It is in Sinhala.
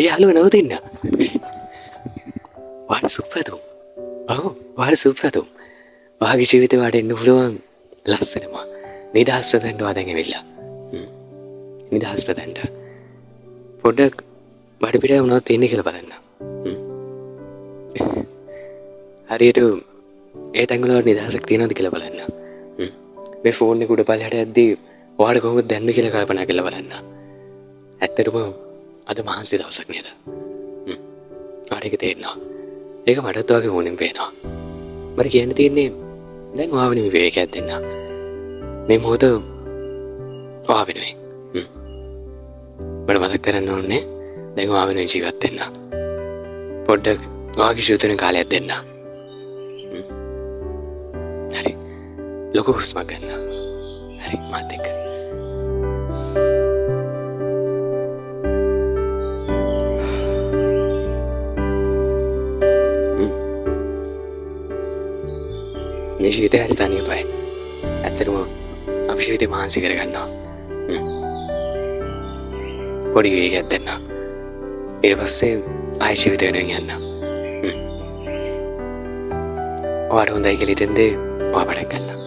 යාළුව නවතින්න. වාට සුප්පතුම්. ඔව් වාට සුප්පතුම්. වාගේ ජීවිතේ වාට එන්න පුළුවන් ලස්සනම නිදහස් වෙන්න වාදන් ඇවිල්ලා. නිදහස් වෙන්න. පොඩ්ඩක් බඩ පිට වුණාත් තියෙන්නේ කියලා බලන්න. හරියට ඒ තැන්වල නිදහසක් තියෙනවද කියලා බලන්න. මේ ෆෝන් එක උඩ පල්ලයට යද්දී ඔයාලට කොහොමද දැනෙන්නේ කියලා කල්පනා කරලා බලන්න. ඇත්තටම අද මහන්සි දවසක් නේද? ඔයාලට ඒක තේරෙනවා. ඒක මටත් වගේ මොනින් පේනවා. මට කියන්න තියෙන්නේ දැන් ඔයා වෙනුවෙන් විවේකයක් දෙන්න. මේ මොහොත ඔයා වෙනුවෙන්. මට මතක් කරන්න ඕනේ දැන් ඔයා වෙනුවෙන් ජීවත් වෙන්න. පොඩ්ඩක් ඔයාගේ ශීතල කාලයක් දෙන්න. හරි. ලොකු හුස්මක් ගන්න. හරි මාත් එක්ක. මේ ජීවිතය හරි තනියමයි. ඇත්තටම අපි ජීවිතේ මහන්සි කරගන්නවා. පොඩි විවේකයක් දෙන්න. ඊට පස්සේ ආයෙ ජීවිතේ වෙනුවෙන් යන්න. ඔයාට හොඳයි කියලා හිතෙන්ද ඔයා පටන් ගන්න.